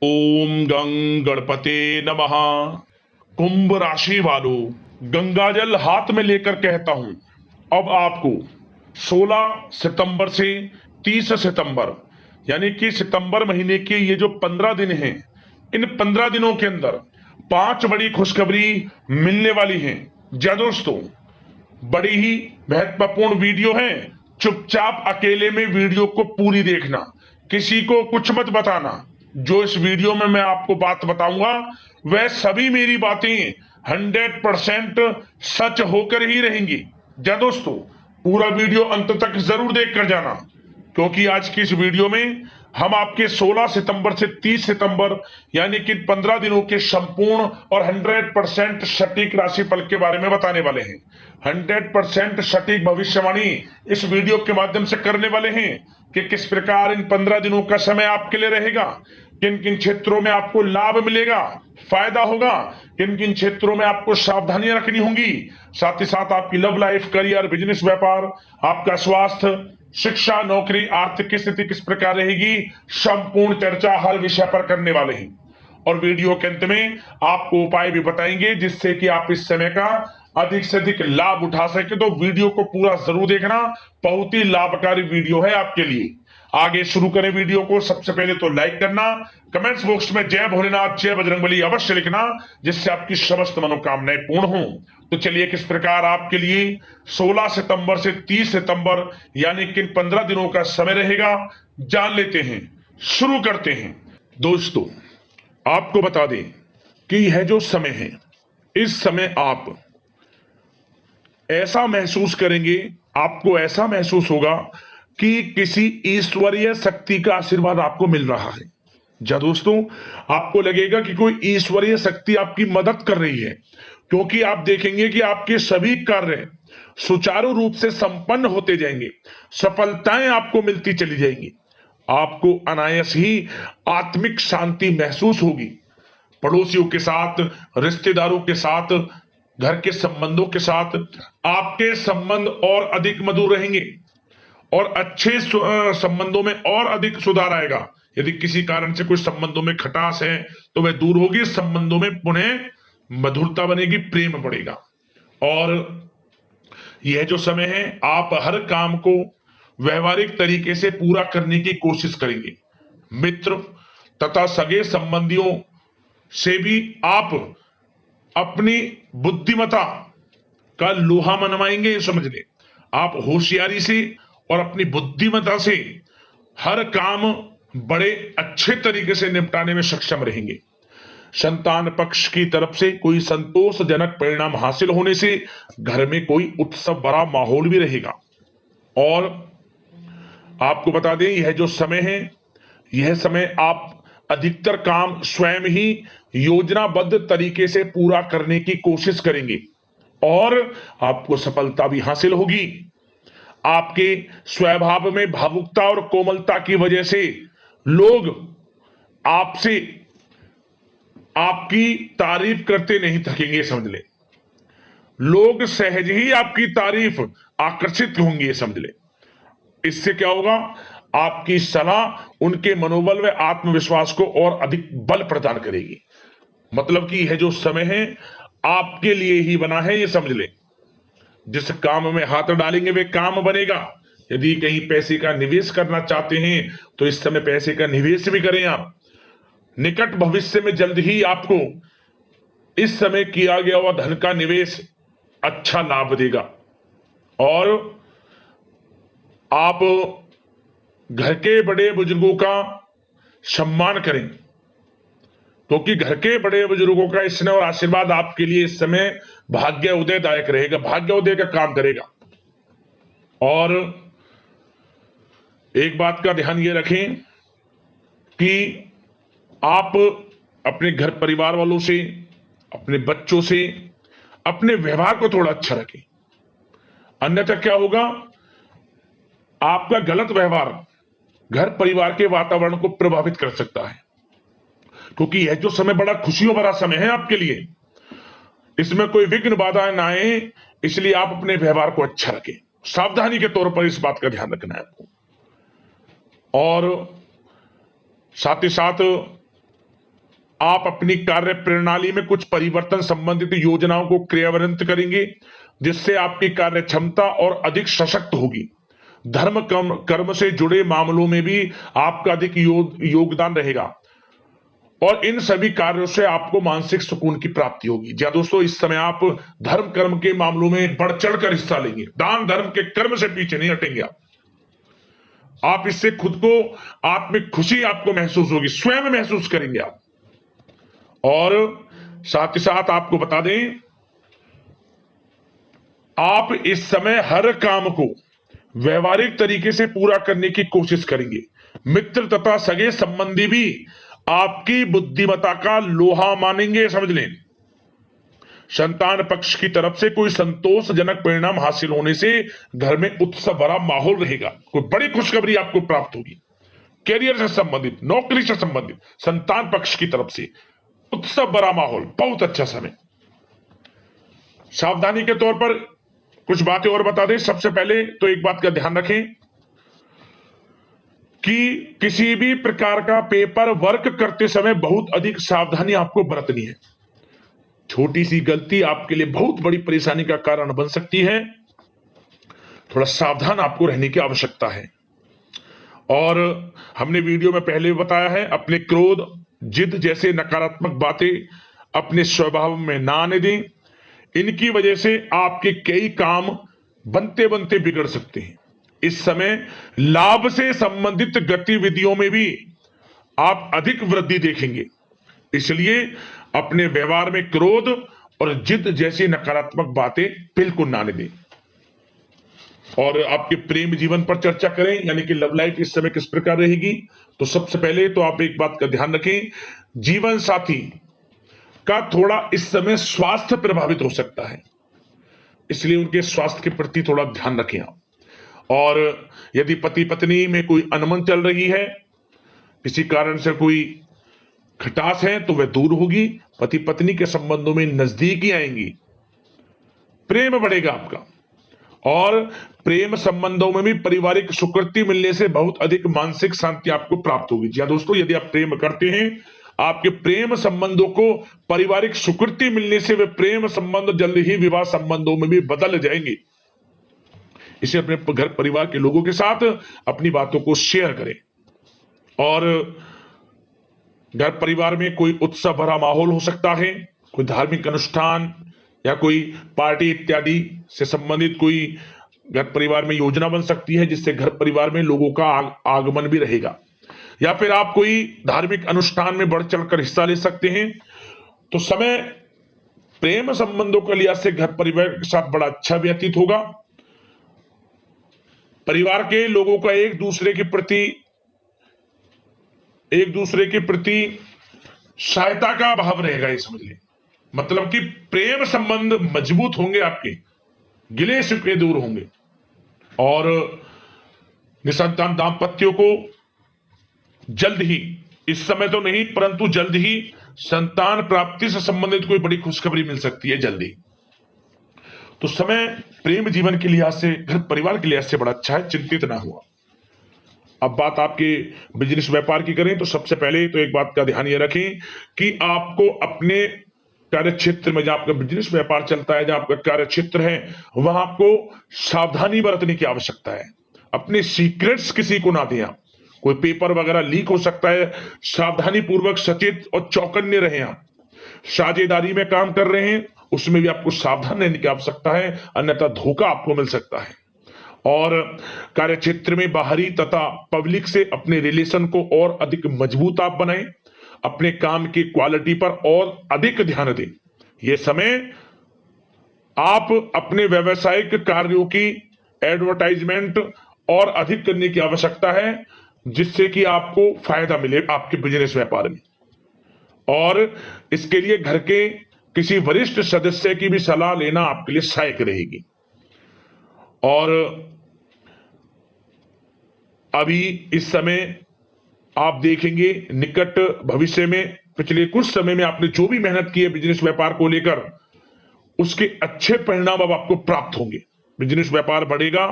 ओम गंग गणपते नमः। कुंभ राशि वालों, गंगाजल हाथ में लेकर कहता हूं, अब आपको 16 सितंबर से 30 सितंबर यानी कि सितंबर महीने के ये जो 15 दिन हैं, इन 15 दिनों के अंदर 5 बड़ी खुशखबरी मिलने वाली हैं। जी दोस्तों, बड़ी ही महत्वपूर्ण वीडियो है। चुपचाप अकेले में वीडियो को पूरी देखना, किसी को कुछ मत बताना। जो इस वीडियो में मैं आपको बात बताऊंगा वह सभी मेरी बातें 100% सच होकर ही रहेंगी। जा दोस्तों, पूरा वीडियो अंत तक जरूर देख कर जाना, क्योंकि आज की इस वीडियो में हम आपके 16 सितंबर से 30 सितंबर यानी कि 15 दिनों के संपूर्ण और 100% सटीक राशिफल के बारे में बताने वाले हैं। 100% सटीक भविष्यवाणी इस वीडियो के माध्यम से करने वाले हैं कि किस प्रकार इन 15 दिनों का समय आपके लिए रहेगा, किन किन क्षेत्रों में आपको लाभ मिलेगा, फायदा होगा, किन किन क्षेत्रों में आपको सावधानियां रखनी होंगी, साथ ही साथ आपकी लव लाइफ, करियर, बिजनेस, व्यापार, आपका स्वास्थ्य, शिक्षा, नौकरी, आर्थिक स्थिति किस प्रकार रहेगी, संपूर्ण चर्चा हर विषय पर करने वाले हैं। और वीडियो के अंत में आपको उपाय भी बताएंगे जिससे कि आप इस समय का अधिक से अधिक लाभ उठा सके। तो वीडियो को पूरा जरूर देखना, बहुत ही लाभकारी वीडियो है आपके लिए। आगे शुरू करें वीडियो को। सबसे पहले तो लाइक करना, कमेंट्स बॉक्स में जय भोलेनाथ, जय बजरंगबली अवश्य लिखना, जिससे आपकी समस्त मनोकामनाएं पूर्ण हो। तो चलिए, किस प्रकार आपके लिए 16 सितंबर से 30 सितंबर यानी कि 15 दिनों का समय रहेगा, जान लेते हैं। शुरू करते हैं। दोस्तों, आपको बता दें कि यह जो समय है, इस समय आप ऐसा महसूस करेंगे, आपको ऐसा महसूस होगा कि किसी ईश्वरीय शक्ति का आशीर्वाद आपको मिल रहा है। जा दोस्तों, आपको लगेगा कि कोई ईश्वरीय शक्ति आपकी मदद कर रही है, क्योंकि आप देखेंगे कि आपके सभी कार्य सुचारू रूप से संपन्न होते जाएंगे, सफलताएं आपको मिलती चली जाएंगी, आपको अनायास ही आत्मिक शांति महसूस होगी। पड़ोसियों के साथ, रिश्तेदारों के साथ, घर के संबंधों के साथ आपके संबंध और अधिक मधुर रहेंगे और अच्छे संबंधों में और अधिक सुधार आएगा। यदि किसी कारण से कुछ संबंधों में खटास है तो वह दूर होगी, संबंधों में पुनः मधुरता बनेगी, प्रेम बढ़ेगा। और यह जो समय है, आप हर काम को व्यवहारिक तरीके से पूरा करने की कोशिश करेंगे। मित्र तथा सगे संबंधियों से भी आप अपनी बुद्धिमत्ता का लोहा मनवाएंगे। समझ ले, आप होशियारी से और अपनी बुद्धिमत्ता से हर काम बड़े अच्छे तरीके से निपटाने में सक्षम रहेंगे। संतान पक्ष की तरफ से कोई संतोषजनक परिणाम हासिल होने से घर में कोई उत्सव भरा माहौल भी रहेगा। और आपको बता दें, यह जो समय है, यह समय आप अधिकतर काम स्वयं ही योजनाबद्ध तरीके से पूरा करने की कोशिश करेंगे और आपको सफलता भी हासिल होगी। आपके स्वभाव में भावुकता और कोमलता की वजह से लोग आपसे आपकी तारीफ करते नहीं थकेंगे। समझ ले, लोग सहज ही आपकी तारीफ आकर्षित होंगे। समझ ले, इससे क्या होगा, आपकी सलाह उनके मनोबल व आत्मविश्वास को और अधिक बल प्रदान करेगी। मतलब कि यह जो समय है आपके लिए ही बना है, ये समझ ले। जिस काम में हाथ डालेंगे वे काम बनेगा। यदि कहीं पैसे का निवेश करना चाहते हैं तो इस समय पैसे का निवेश भी करें आप। निकट भविष्य में जल्द ही आपको इस समय किया गया हुआ धन का निवेश अच्छा लाभ देगा। और आप घर के बड़े बुजुर्गों का सम्मान करें, क्योंकि घर के बड़े बुजुर्गों का स्नेह और आशीर्वाद आपके लिए इस समय भाग्य उदयदायक रहेगा, भाग्य उदय का काम करेगा। और एक बात का ध्यान ये रखें कि आप अपने घर परिवार वालों से, अपने बच्चों से अपने व्यवहार को थोड़ा अच्छा रखें। अन्यथा क्या होगा, आपका गलत व्यवहार घर परिवार के वातावरण को प्रभावित कर सकता है। क्योंकि यह जो समय बड़ा खुशियों भरा समय है आपके लिए, इसमें कोई विघ्न बाधा ना आए, इसलिए आप अपने व्यवहार को अच्छा रखें। सावधानी के तौर पर इस बात का ध्यान रखना है आपको। और साथ ही साथ आप अपनी कार्य प्रणाली में कुछ परिवर्तन संबंधित योजनाओं को क्रियान्वित करेंगे, जिससे आपकी कार्य क्षमता और अधिक सशक्त होगी। धर्म कर्म से जुड़े मामलों में भी आपका अधिक योगदान रहेगा और इन सभी कार्यों से आपको मानसिक सुकून की प्राप्ति होगी। जी दोस्तों, इस समय आप धर्म कर्म के मामलों में बढ़ चढ़कर हिस्सा लेंगे। दान धर्म के कर्म से पीछे नहीं हटेंगे आप इससे खुद को आत्मिक खुशी आपको महसूस होगी, स्वयं महसूस करेंगे आप। और साथ ही साथ आपको बता दें, आप इस समय हर काम को व्यवहारिक तरीके से पूरा करने की कोशिश करेंगे। मित्र तथा सगे संबंधी भी आपकी बुद्धिमत्ता का लोहा मानेंगे, समझ लें। संतान पक्ष की तरफ से कोई संतोषजनक परिणाम हासिल होने से घर में उत्सव भरा माहौल रहेगा। कोई बड़ी खुशखबरी आपको प्राप्त होगी। कैरियर से संबंधित, नौकरी से संबंधित, संतान पक्ष की तरफ से उत्सव भरा माहौल, बहुत अच्छा समय। सावधानी के तौर पर कुछ बातें और बता दें। सबसे पहले तो एक बात का ध्यान रखें कि किसी भी प्रकार का पेपर वर्क करते समय बहुत अधिक सावधानी आपको बरतनी है। छोटी सी गलती आपके लिए बहुत बड़ी परेशानी का कारण बन सकती है। थोड़ा सावधान आपको रहने की आवश्यकता है। और हमने वीडियो में पहले भी बताया है, अपने क्रोध, जिद जैसे नकारात्मक बातें अपने स्वभाव में ना आने दें। इनकी वजह से आपके कई काम बनते बनते बिगड़ सकते हैं। इस समय लाभ से संबंधित गतिविधियों में भी आप अधिक वृद्धि देखेंगे, इसलिए अपने व्यवहार में क्रोध और जिद जैसी नकारात्मक बातें बिल्कुल ना आने दें। और आपके प्रेम जीवन पर चर्चा करें, यानी कि लव लाइफ इस समय किस प्रकार रहेगी। तो सबसे पहले तो आप एक बात का ध्यान रखें, जीवन साथी का थोड़ा इस समय स्वास्थ्य प्रभावित हो सकता है, इसलिए उनके स्वास्थ्य के प्रति थोड़ा ध्यान रखें आप। और यदि पति पत्नी में कोई अनबन चल रही है, किसी कारण से कोई खटास है, तो वह दूर होगी। पति पत्नी के संबंधों में नजदीकी आएंगी, प्रेम बढ़ेगा आपका। और प्रेम संबंधों में भी पारिवारिक स्वीकृति मिलने से बहुत अधिक मानसिक शांति आपको प्राप्त होगी। जी दोस्तों, यदि आप प्रेम करते हैं, आपके प्रेम संबंधों को पारिवारिक स्वीकृति मिलने से वे प्रेम संबंध जल्द ही विवाह संबंधों में भी बदल जाएंगे। इसे अपने घर परिवार के लोगों के साथ अपनी बातों को शेयर करें। और घर परिवार में कोई उत्सव भरा माहौल हो सकता है, कोई धार्मिक अनुष्ठान या कोई पार्टी इत्यादि से संबंधित कोई घर परिवार में योजना बन सकती है, जिससे घर परिवार में लोगों का आगमन भी रहेगा। या फिर आप कोई धार्मिक अनुष्ठान में बढ़ चढ़कर हिस्सा ले सकते हैं। तो समय प्रेम संबंधों के लिहाज से घर परिवार के साथ बड़ा अच्छा व्यतीत होगा। परिवार के लोगों का एक दूसरे के प्रति सहायता का भाव रहेगा, ये समझ लें। मतलब कि प्रेम संबंध मजबूत होंगे, आपके गिले शिकवे दूर होंगे। और निसंतान दाम्पत्यों को जल्द ही, इस समय तो नहीं परंतु जल्द ही संतान प्राप्ति से संबंधित कोई बड़ी खुशखबरी मिल सकती है जल्दी। तो समय प्रेम जीवन के लिहाज से, घर परिवार के लिहाज से बड़ा अच्छा है, चिंतित ना हुआ। अब बात आपके बिजनेस व्यापार की करें, तो सबसे पहले तो एक बात का ध्यान ये रखें कि आपको अपने कार्य क्षेत्र में, जहां आपका बिजनेस व्यापार चलता है, जहां आपका कार्य क्षेत्र है, वहां आपको सावधानी बरतने की आवश्यकता है। अपने सीक्रेट्स किसी को ना दें आप। कोई पेपर वगैरह लीक हो सकता है, सावधानी पूर्वक सचेत और चौकन्ने रहें आप। साझेदारी में काम कर रहे हैं, उसमें भी आपको सावधान रहने की आवश्यकता है, अन्यथा धोखा आपको मिल सकता है। और कार्य क्षेत्र में बाहरी तथा पब्लिक से अपने रिलेशन को और अधिक मजबूत आप बनाएं। अपने काम की क्वालिटी पर और अधिक ध्यान दें। यह समय आप अपने व्यावसायिक कार्यों की एडवर्टाइजमेंट और अधिक करने की आवश्यकता है, जिससे कि आपको फायदा मिले आपके बिजनेस व्यापार में। और इसके लिए घर के किसी वरिष्ठ सदस्य की भी सलाह लेना आपके लिए सहायक रहेगी। और अभी इस समय आप देखेंगे, निकट भविष्य में, पिछले कुछ समय में आपने जो भी मेहनत की है बिजनेस व्यापार को लेकर, उसके अच्छे परिणाम अब आपको प्राप्त होंगे। बिजनेस व्यापार बढ़ेगा,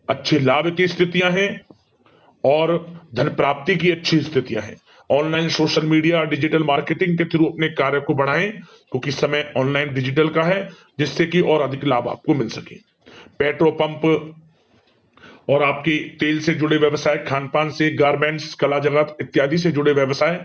अच्छे लाभ की स्थितियां हैं और धन प्राप्ति की अच्छी स्थितियां हैं। Online social media digital marketing के थ्रू अपने कार्य को बढ़ाएं, क्योंकि समय ऑनलाइन डिजिटल का है, जिससे कि और अधिक लाभ आपको मिल सके। पेट्रोल पंप और आपकी तेल से जुड़े व्यवसाय, खान पान से, गारमेंट्स, कला जगत इत्यादि से जुड़े व्यवसाय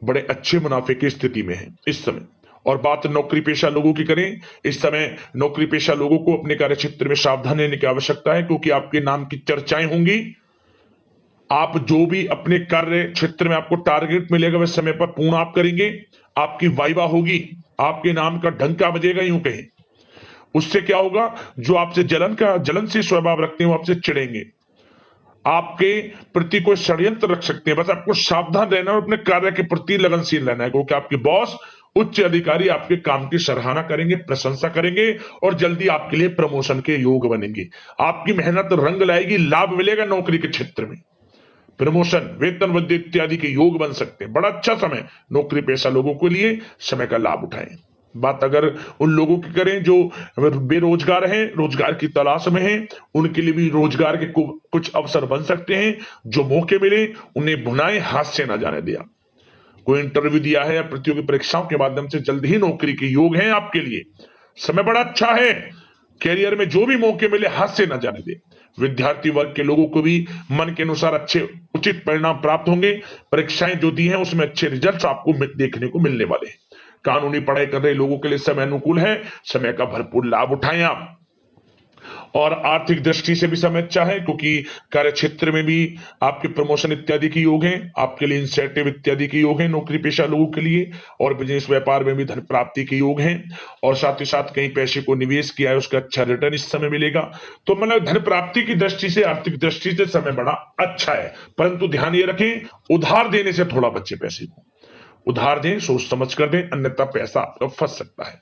बड़े अच्छे मुनाफे की स्थिति में है इस समय। और बात नौकरी पेशा लोगों की करें, इस समय नौकरी पेशा लोगों को अपने कार्य क्षेत्र में सावधान रहने की आवश्यकता है, क्योंकि आपके नाम की चर्चाएं होंगी। आप जो भी अपने कार्य क्षेत्र में आपको टारगेट मिलेगा वह समय पर पूर्ण आप करेंगे, आपकी वाइवा होगी, आपके नाम का डंका बजेगा, यूं कहें। उससे क्या होगा, जो आपसे जलनशील स्वभाव रखते हैं वो आपसे चिढ़ेंगे, आपके प्रति कोई षड्यंत्र रख सकते हैं। बस आपको सावधान रहना और अपने कार्य के प्रति लगनशील रहना है, क्योंकि आपके बॉस उच्च अधिकारी आपके काम की सराहना करेंगे, प्रशंसा करेंगे और जल्दी आपके लिए प्रमोशन के योग बनेंगे। आपकी मेहनत रंग लाएगी, लाभ मिलेगा नौकरी के क्षेत्र में, प्रमोशन, वेतन वृद्धि इत्यादि के योग बन सकते हैं। बड़ा अच्छा समय नौकरी पेशा लोगों के लिए, समय का लाभ उठाएं। बात अगर उन लोगों की करें जो बेरोजगार हैं, रोजगार की तलाश में हैं, उनके लिए भी रोजगार के कुछ अवसर बन सकते हैं। जो मौके मिले उन्हें भुनाएं, हाथ से ना जाने दिया। कोई इंटरव्यू दिया है या प्रतियोगी परीक्षाओं के माध्यम से जल्द ही नौकरी के योग हैं आपके लिए, समय बड़ा अच्छा है। कैरियर में जो भी मौके मिले हाथ से ना जाने दे। विद्यार्थी वर्ग के लोगों को भी मन के अनुसार अच्छे उचित परिणाम प्राप्त होंगे। परीक्षाएं जो दी हैं उसमें अच्छे रिजल्ट्स आपको देखने को मिलने वाले हैं। कानूनी पढ़ाई कर रहे लोगों के लिए समय अनुकूल है, समय का भरपूर लाभ उठाएं आप। और आर्थिक दृष्टि से भी समय अच्छा है, क्योंकि कार्य क्षेत्र में भी आपके प्रमोशन इत्यादि के योग हैं, आपके लिए इंसेंटिव इत्यादि के योग हैं नौकरी पेशा लोगों के लिए। और बिजनेस व्यापार में भी धन प्राप्ति के योग हैं, और साथ ही साथ कहीं पैसे को निवेश किया है उसका अच्छा रिटर्न इस समय मिलेगा। तो मतलब धन प्राप्ति की दृष्टि से, आर्थिक दृष्टि से समय बड़ा अच्छा है। परंतु ध्यान ये रखें, उधार देने से थोड़ा बचे, पैसे को उधार दें, सोच समझ कर दें, अन्यथा पैसा आपका फंस सकता है।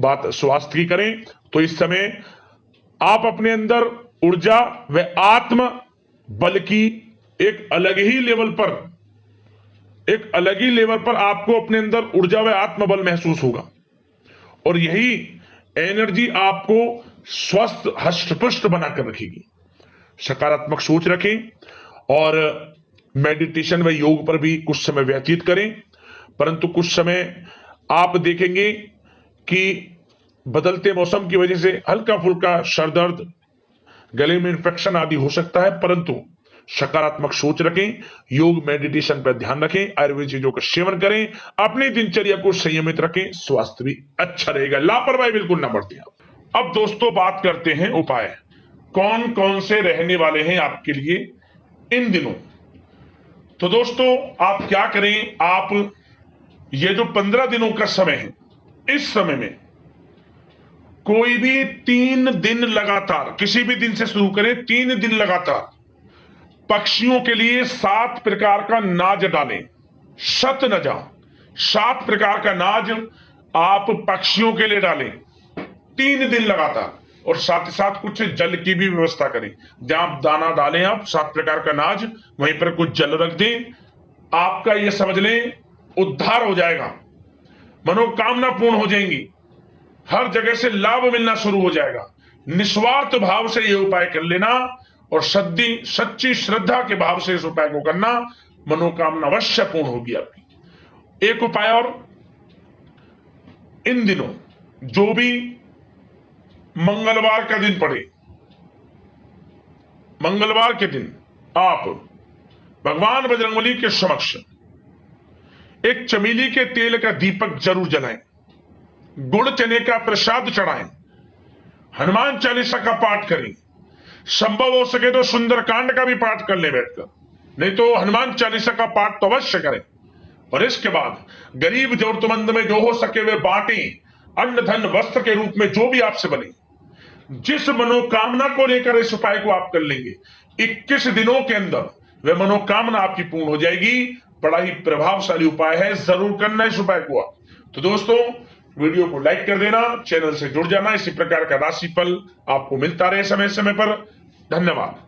बात स्वास्थ्य की करें तो इस समय आप अपने अंदर ऊर्जा व आत्म बल की एक अलग ही लेवल पर आपको अपने अंदर ऊर्जा व आत्म बल महसूस होगा, और यही एनर्जी आपको स्वस्थ हष्ट-पुष्ट बनाकर रखेगी। सकारात्मक सोच रखें और मेडिटेशन व योग पर भी कुछ समय व्यतीत करें। परंतु कुछ समय आप देखेंगे कि बदलते मौसम की वजह से हल्का फुल्का सर दर्द, गले में इंफेक्शन आदि हो सकता है, परंतु सकारात्मक सोच रखें, योग मेडिटेशन पर ध्यान रखें, आयुर्वेद चीजों का सेवन करें, अपनी दिनचर्या को संयमित रखें, स्वास्थ्य भी अच्छा रहेगा, लापरवाही बिल्कुल ना बरतें। अब दोस्तों बात करते हैं उपाय, कौन कौन से रहने वाले हैं आपके लिए इन दिनों। तो दोस्तों आप क्या करें, आप ये जो 15 दिनों का समय है, इस समय में कोई भी 3 दिन लगातार, किसी भी दिन से शुरू करें, 3 दिन लगातार पक्षियों के लिए 7 प्रकार का नाज डालें। शत न जा 7 प्रकार का नाज आप पक्षियों के लिए डालें 3 दिन लगातार, और साथ ही साथ कुछ जल की भी व्यवस्था करें। जहां आप दाना डालें, आप 7 प्रकार का नाज, वहीं पर कुछ जल रख दें। आपका यह समझ लें उद्धार हो जाएगा, मनोकामना पूर्ण हो जाएंगी, हर जगह से लाभ मिलना शुरू हो जाएगा। निस्वार्थ भाव से यह उपाय कर लेना और सच्ची श्रद्धा के भाव से इस उपाय को करना, मनोकामना अवश्य पूर्ण होगी आपकी। एक उपाय और, इन दिनों जो भी मंगलवार का दिन पड़े, मंगलवार के दिन आप भगवान बजरंगबली के समक्ष एक चमेली के तेल का दीपक जरूर जलाएं, गुड़ चने का प्रसाद चढ़ाएं, हनुमान चालीसा का पाठ करें, संभव हो सके तो सुंदरकांड का भी पाठ कर ले बैठकर, नहीं तो हनुमान चालीसा का पाठ तो अवश्य करें। और इसके बाद गरीब जरूरतमंद में जो हो सके वे बांटें, अन्न धन वस्त्र के रूप में जो भी आपसे बने। जिस मनोकामना को लेकर इस उपाय को आप कर लेंगे, 21 दिनों के अंदर वह मनोकामना आपकी पूर्ण हो जाएगी। बड़ा ही प्रभावशाली उपाय है, जरूर करना इस उपाय को आप। तो दोस्तों वीडियो को लाइक कर देना, चैनल से जुड़ जाना, इसी प्रकार का राशिफल आपको मिलता रहे समय समय पर। धन्यवाद।